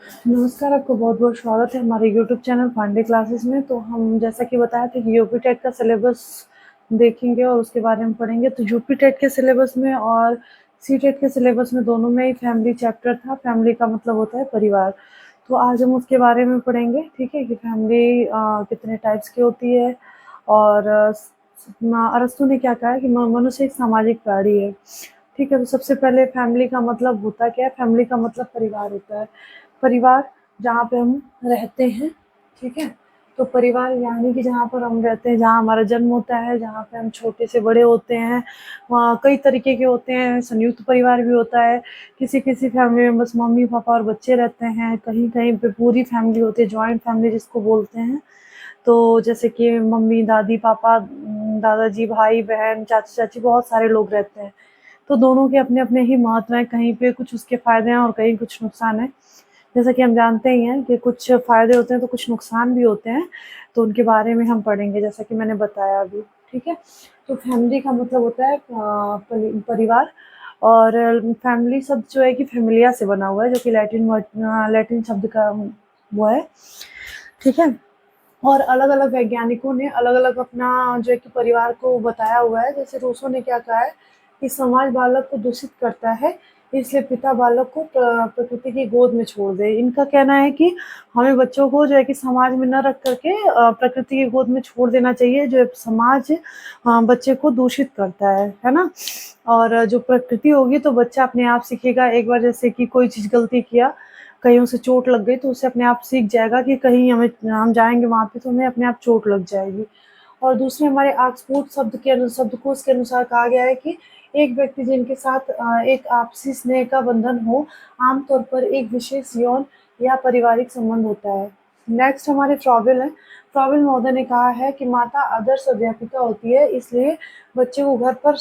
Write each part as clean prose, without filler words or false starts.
नमस्कार, आपको बहुत-बहुत स्वागत है हमारे यूट्यूब चैनल पांडे क्लासेस में। तो हम जैसा कि बताया था कि यूपी टेट का सिलेबस देखेंगे और उसके बारे में पढ़ेंगे। तो यूपी टेट के सिलेबस में और सी टेट के सिलेबस में दोनों में ही फैमिली चैप्टर था। फैमिली का मतलब होता है परिवार। तो आज हम उसके बारे में पढ़ेंगे, ठीक है? कि फैमिली कितने टाइप्स की होती है और अरस्तू ने क्या कहा है कि मनुष्य एक सामाजिक प्राणी है, ठीक है? तो सबसे पहले फैमिली का मतलब होता क्या है? फैमिली का मतलब परिवार होता है। परिवार जहाँ पे हम रहते हैं, ठीक है? तो परिवार यानी कि जहाँ पर हम रहते हैं, जहाँ हमारा जन्म होता है, जहाँ पे हम छोटे से बड़े होते हैं, वहाँ कई तरीके के होते हैं। संयुक्त परिवार भी होता है, किसी-किसी फैमिली में बस मम्मी-पापा और बच्चे रहते हैं, कहीं-कहीं पे पूरी फैमिली होती है, जॉइंट फैमिली जिसको बोलते हैं। तो जैसे कि मम्मी, दादी, पापा, दादाजी, भाई-बहन, चाचा-चाची बहुत सारे लोग रहते हैं। तो दोनों के अपने-अपने ही महत्व हैं, कहीं पे कुछ उसके फ़ायदे हैं और कहीं कुछ नुकसान हैं। जैसा कि हम जानते ही हैं कि कुछ फ़ायदे होते हैं तो कुछ नुकसान भी होते हैं, तो उनके बारे में हम पढ़ेंगे जैसा कि मैंने बताया अभी, ठीक है? तो फैमिली का मतलब होता है परिवार और फैमिली शब्द जो है कि फ़ैमिलिया से बना हुआ है जो कि लैटिन शब्द का वो है, ठीक है? और अलग-अलग वैज्ञानिकों ने अलग-अलग अपना जो है कि परिवार को बताया हुआ है। जैसे रूसो ने क्या कहा है कि समाज बालक को दूषित करता है, इसलिए पिता बालक को प्रकृति की गोद में छोड़ दे। इनका कहना है कि हमें बच्चों को जो है कि समाज में न रख कर के प्रकृति की गोद में छोड़ देना चाहिए, जो समाज बच्चे को दूषित करता है ना? और जो प्रकृति होगी तो बच्चा अपने आप सीखेगा। एक बार जैसे कि कोई चीज़ गलती किया, कहीं उसे चोट लग गई तो उसे अपने आप सीख जाएगा कि कहीं हम जाएँगे वहाँ पे तो हमें अपने आप चोट लग जाएगी। और दूसरे हमारे ऑक्सफोर्ड शब्दकोश के अनुसार कहा गया है कि एक व्यक्ति जिनके साथ एक आपसी स्नेह का बंधन हो, आमतौर पर एक विशेष यौन या पारिवारिक संबंध होता है। नेक्स्ट हमारे फ्रॉबेल हैं। फ्रॉबेल महोदय ने कहा है कि माता आदर्श अध्यापिका होती है, इसलिए बच्चे को घर पर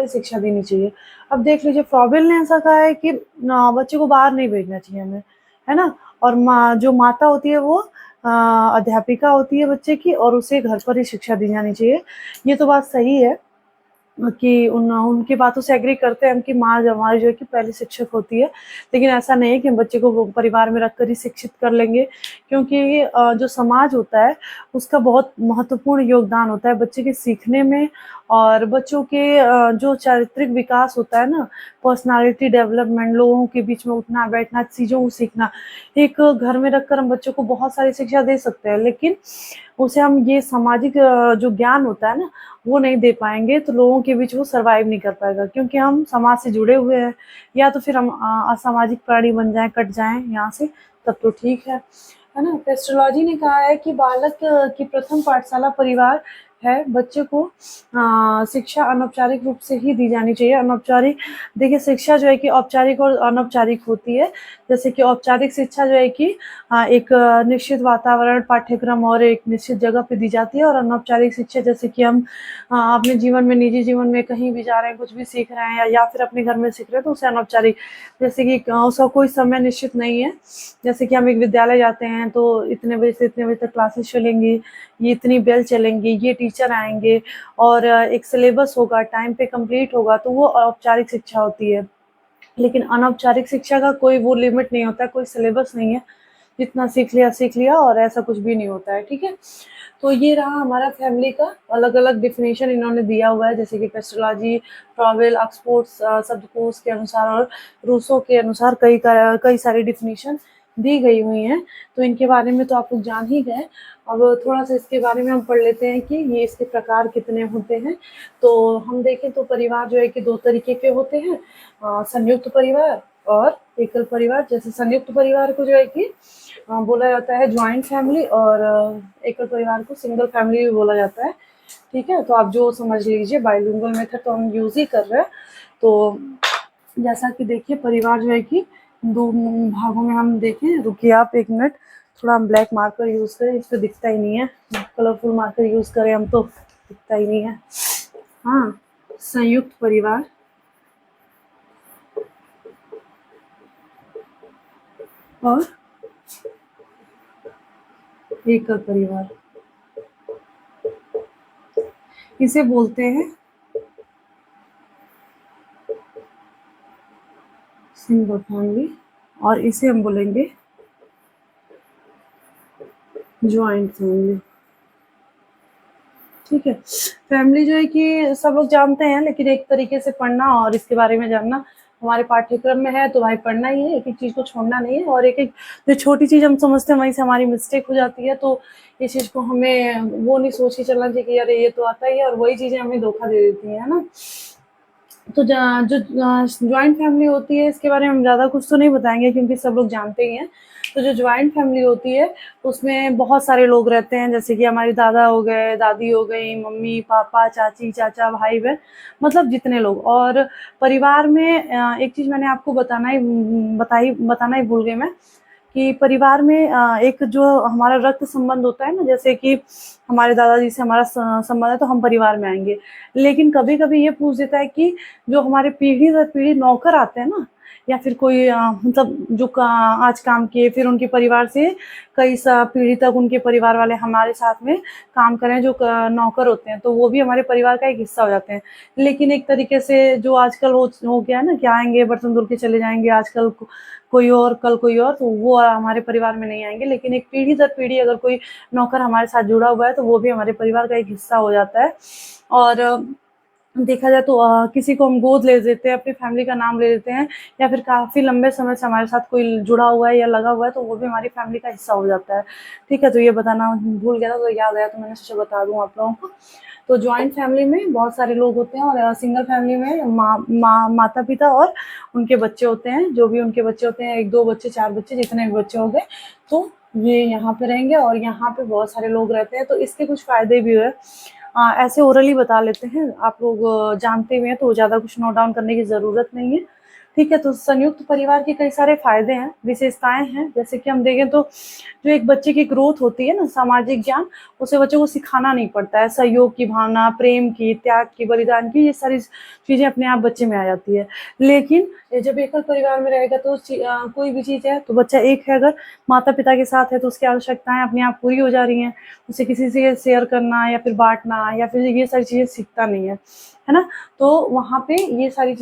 ही शिक्षा देनी चाहिए। अब देख लीजिए फ्रॉबेल ने ऐसा कहा है कि बच्चे को बाहर नहीं भेजना चाहिए हमें, है ना? और जो माता होती है वो अध्यापिका होती है बच्चे की और उसे घर पर ही शिक्षा दी जानी चाहिए। ये तो बात सही है कि उनकी बातों से एग्री करते हैं हम कि माँ जो हमारी जो है कि पहली शिक्षक होती है। लेकिन ऐसा नहीं है कि हम बच्चे को वो परिवार में रखकर ही शिक्षित कर लेंगे क्योंकि जो समाज होता है उसका बहुत महत्वपूर्ण योगदान होता है बच्चे के सीखने में और बच्चों के जो चारित्रिक विकास होता है ना, पर्सनैलिटी डेवलपमेंट, लोगों के बीच में उठना-बैठना, चीज़ों को सीखना। एक घर में रखकर हम बच्चों को बहुत सारी शिक्षा दे सकते हैं लेकिन उसे हम ये सामाजिक जो ज्ञान होता है ना, वो नहीं दे पाएँगे तो लोगों के बीच वो सर्वाइव नहीं कर पाएगा क्योंकि हम समाज से जुड़े हुए हैं या तो फिर हम असामाजिक प्राणी बन जाएँ, कट जाएँ यहाँ से तब तो ठीक है ना? एस्ट्रोलॉजी ने कहा है कि बालक की प्रथम पाठशाला परिवार है, बच्चे को शिक्षा अनौपचारिक रूप से ही दी जानी चाहिए। अनौपचारिक देखिए शिक्षा जो है कि औपचारिक और अनौपचारिक होती है। जैसे कि औपचारिक शिक्षा जो है कि एक निश्चित वातावरण, पाठ्यक्रम और एक निश्चित जगह पे दी जाती है और अनौपचारिक शिक्षा जैसे कि हम अपने जीवन में निजी जीवन में कहीं भी जा रहे हैं, कुछ भी सीख रहे हैं या फिर अपने घर में सीख रहे हैं तो उसे अनौपचारिक जैसे कि उसका कोई समय निश्चित नहीं है। जैसे कि हम एक विद्यालय जाते हैं तो इतने बजे से इतने बजे तक क्लासेस चलेंगी, ये इतनी बेल चलेंगी, ये टीचर आएँगे और एक सिलेबस होगा, टाइम पे कंप्लीट होगा तो वो औपचारिक शिक्षा होती है। लेकिन अनौपचारिक शिक्षा का कोई वो लिमिट नहीं होता है, कोई सिलेबस नहीं है। जितना सीख लिया और ऐसा कुछ भी नहीं होता है, ठीक है? तो ये रहा हमारा फैमिली का अलग-अलग डेफ़िनेशन इन्होंने दिया हुआ है जैसे कि पेस्ट्रोलॉजी, फ्रॉवेल, ऑक्सफोर्ड शब्दकोश के अनुसार और रूसो के अनुसार कई सारी डेफ़िनेशन दी गई हुई हैं। तो इनके बारे में तो आप लोग जान ही गए। अब थोड़ा-सा इसके बारे में हम पढ़ लेते हैं कि ये इसके प्रकार कितने होते हैं। तो हम देखें तो परिवार जो है कि 2 तरीके के होते हैं संयुक्त परिवार और एकल परिवार। जैसे संयुक्त परिवार को जो है कि बोला जाता है जॉइंट फैमिली और एकल परिवार को सिंगल फैमिली भी बोला जाता है, ठीक है? तो आप जो समझ लीजिए बाइलिंगुअल मेथड तो हम यूज़ ही कर रहे हैं। तो जैसा कि देखिए परिवार जो है कि 2 भागों में हम देखें रुकिए आप 1 मिनट थोड़ा हम ब्लैक मार्कर यूज़ करें, इस पे दिखता ही नहीं है। कलरफुल मार्कर यूज़ करें हम तो दिखता ही नहीं है। हाँ, संयुक्त परिवार और एकल परिवार, इसे बोलते हैं सिंगल फैमिली और इसे हम बोलेंगे ज्वाइंट फैमिली। ठीक है, फैमिली जो है कि सब लोग जानते हैं, लेकिन एक तरीके से पढ़ना और इसके बारे में जानना हमारे पाठ्यक्रम में है, तो भाई पढ़ना ही है, एक-एक चीज़ को छोड़ना नहीं है। और एक-एक जो छोटी चीज़ हम समझते हैं वहीं से हमारी मिस्टेक हो जाती है, तो इस चीज़ को हमें वो नहीं सोच के चलना चाहिए कि अरे ये तो आता ही है, और वही चीज़ें हमें धोखा दे देती हैं, है ना? तो जो जॉइंट फैमिली होती है इसके बारे में हम ज़्यादा कुछ तो नहीं बताएंगे क्योंकि सब लोग जानते ही हैं। तो जो जॉइंट फैमिली होती है उसमें बहुत सारे लोग रहते हैं, जैसे कि हमारे दादा हो गए, दादी हो गई, मम्मी पापा, चाची चाचा, भाई बहन, मतलब जितने लोग। और परिवार में एक चीज़ मैंने आपको बताना ही भूल गई मैं, कि परिवार में एक जो हमारा रक्त संबंध होता है ना, जैसे कि हमारे दादाजी से हमारा संबंध है तो हम परिवार में आएंगे। लेकिन कभी कभी ये पूछ देता है कि जो हमारे पीढ़ी दर पीढ़ी नौकर आते हैं ना, या फिर कोई मतलब जो आज काम किए, फिर उनके परिवार से कई सा पीढ़ी तक उनके परिवार वाले हमारे साथ में काम करें, जो नौकर होते हैं, तो वो भी हमारे परिवार का एक हिस्सा हो जाते हैं। लेकिन एक तरीके से जो आजकल हो गया है ना, कि आएंगे बर्तन धुल के चले जाएंगे, आजकल कोई और कल कोई और, तो वो हमारे परिवार में नहीं आएंगे। लेकिन एक पीढ़ी दर पीढ़ी अगर कोई नौकर हमारे साथ जुड़ा हुआ है तो वो भी हमारे परिवार का एक हिस्सा हो जाता है। और देखा जाए तो किसी को हम गोद ले देते हैं, अपनी फैमिली का नाम ले देते हैं, या फिर काफ़ी लंबे समय से हमारे साथ कोई जुड़ा हुआ है या लगा हुआ है तो वो भी हमारी फैमिली का हिस्सा हो जाता है। ठीक है, तो ये बताना भूल गया था, तो याद आया तो मैंने सोचा बता दूँ आप लोगों को। तो जॉइंट फैमिली में बहुत सारे लोग होते हैं, और सिंगल फैमिली में माता पिता और उनके बच्चे होते हैं, जो भी उनके बच्चे होते हैं, 1-2 बच्चे, 4 बच्चे, जितने भी बच्चे हो गए, तो ये यहाँ पे रहेंगे और यहाँ पे बहुत सारे लोग रहते हैं। तो इसके कुछ फ़ायदे भी है। ऐसे ओरली बता लेते हैं, आप लोग जानते हुए हैं तो ज़्यादा कुछ नोट डाउन करने की ज़रूरत नहीं है। ठीक है, तो संयुक्त परिवार के कई सारे फ़ायदे हैं, विशेषताएँ हैं। जैसे कि हम देखें तो जो एक बच्चे की ग्रोथ होती है ना, सामाजिक ज्ञान, उसे बच्चे को सिखाना नहीं पड़ता है। सहयोग की भावना, प्रेम की, त्याग की, बलिदान की, ये सारी चीज़ें अपने आप बच्चे में आ जाती है। लेकिन जब एकल परिवार में रहेगा तो कोई भी चीज़ है तो बच्चा एक है, अगर माता-पिता के साथ है तो उसकी आवश्यकताएँ अपने आप पूरी हो जा रही हैं। उसे किसी से शेयर करना या फिर बाँटना या फिर ये सारी चीज़ें सीखता नहीं है ना? तो वहाँ पे ये सारी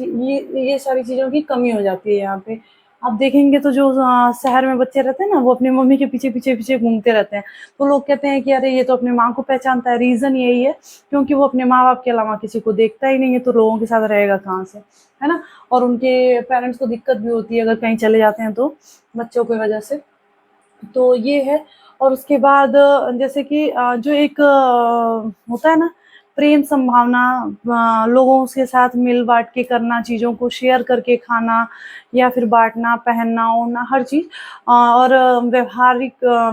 चीज़ों की कमी हो जाती है यहाँ पे। आप देखेंगे तो जो शहर में बच्चे रहते हैं ना, वो अपनी मम्मी के पीछे घूमते रहते हैं। तो लोग कहते हैं कि अरे ये तो अपनी माँ को पहचानता है, रीज़न यही है क्योंकि वो अपने माँ-बाप के अलावा किसी को देखता ही नहीं है, तो लोगों के साथ रहेगा कहाँ से, है ना? और उनके पेरेंट्स को दिक्कत भी होती है अगर कहीं चले जाते हैं तो, बच्चों की वजह से। तो ये है। और उसके बाद जैसे कि जो एक होता है ना, प्रेम संभावना, लोगों के साथ मिल बाँट के करना, चीज़ों को शेयर करके खाना या फिर बाँटना, पहनना, ओढ़ना, हर चीज़, और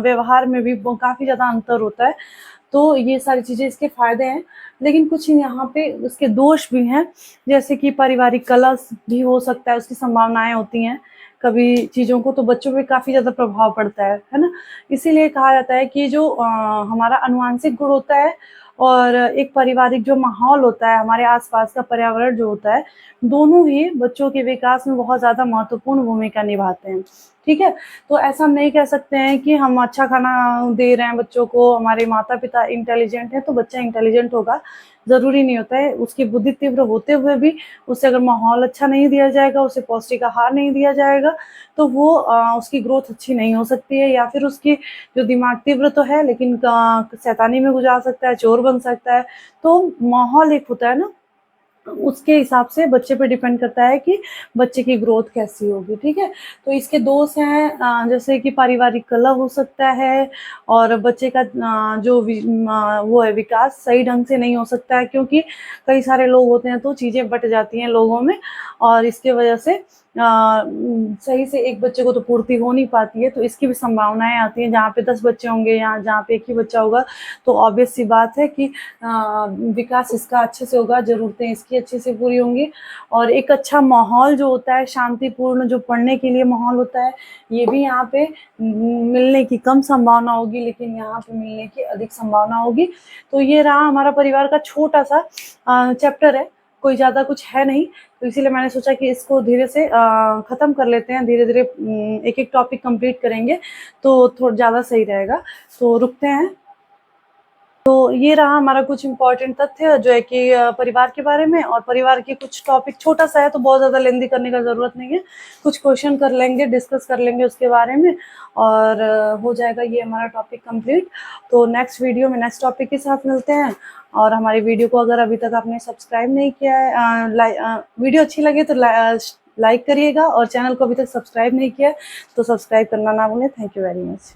व्यवहार में भी ब काफ़ी ज़्यादा अंतर होता है। तो ये सारी चीज़ें इसके फ़ायदे हैं, लेकिन कुछ यहाँ पे उसके दोष भी हैं, जैसे कि पारिवारिक कलह भी हो सकता है, उसकी संभावनाएँ होती हैं, कभी चीज़ों को तो बच्चों पे काफ़ी ज़्यादा प्रभाव पड़ता है ना? इसीलिए कहा जाता है कि जो हमारा आनुवांशिक गुण होता है और एक पारिवारिक जो माहौल होता है, हमारे आस-पास का पर्यावरण जो होता है, दोनों ही बच्चों के विकास में बहुत ज़्यादा महत्वपूर्ण भूमिका निभाते हैं, ठीक है? तो ऐसा हम नहीं कह सकते हैं कि हम अच्छा खाना दे रहे हैं बच्चों को, हमारे माता-पिता इंटेलिजेंट हैं, तो बच्चा इंटेलिजेंट होगा, ज़रूरी नहीं होता है। उसकी बुद्धि तीव्र होते हुए भी उसे अगर माहौल अच्छा नहीं दिया जाएगा, उसे पौष्टिक आहार नहीं दिया जाएगा, तो वो उसकी ग्रोथ अच्छी नहीं हो सकती है, या फिर उसकी जो दिमाग तीव्र तो है लेकिन शैतानी में गुज़ार सकता है, चोर बन सकता है। तो माहौल एक होता है ना, उसके हिसाब से बच्चे पे डिपेंड करता है कि बच्चे की ग्रोथ कैसी होगी, ठीक है? तो इसके दोष हैं जैसे कि पारिवारिक कलह हो सकता है, और बच्चे का वो है विकास सही ढंग से नहीं हो सकता है, क्योंकि कई सारे लोग होते हैं तो चीज़ें बँट जाती हैं लोगों में, और इसकी वजह से सही से एक बच्चे को तो पूर्ति हो नहीं पाती है, तो इसकी भी संभावनाएँ आती हैं। जहाँ पे 10 बच्चे होंगे या जहाँ पे 1 ही बच्चा होगा, तो ऑब्वियस सी बात है कि विकास इसका अच्छे से होगा, ज़रूरतें इसकी अच्छे से पूरी होंगी, और एक अच्छा माहौल जो होता है, शांतिपूर्ण जो पढ़ने के लिए माहौल होता है, ये भी यहाँ पे मिलने की कम संभावना होगी, लेकिन यहाँ पे मिलने की अधिक संभावना होगी। तो ये रहा हमारा परिवार का छोटा-सा चैप्टर है, कोई ज़्यादा कुछ है नहीं, तो इसीलिए मैंने सोचा कि इसको धीरे से ख़त्म कर लेते हैं, धीरे-धीरे एक-एक टॉपिक कंप्लीट करेंगे, तो ज़्यादा सही रहेगा। तो रुकते हैं। तो ये रहा हमारा कुछ इम्पोर्टेंट तथ्य जो है कि परिवार के बारे में, और परिवार के कुछ टॉपिक छोटा सा है तो बहुत ज़्यादा लेंदी करने का ज़रूरत नहीं है, कुछ क्वेश्चन कर लेंगे, डिस्कस कर लेंगे उसके बारे में, और हो जाएगा ये हमारा टॉपिक कंप्लीट। तो नेक्स्ट वीडियो में नेक्स्ट टॉपिक के साथ मिलते हैं। और हमारी वीडियो को अगर अभी तक आपने सब्सक्राइब नहीं किया है, वीडियो अच्छी लगे तो लाइक करिएगा, और चैनल को अभी तक सब्सक्राइब नहीं किया है तो सब्सक्राइब करना ना भूलें। Thank you very much.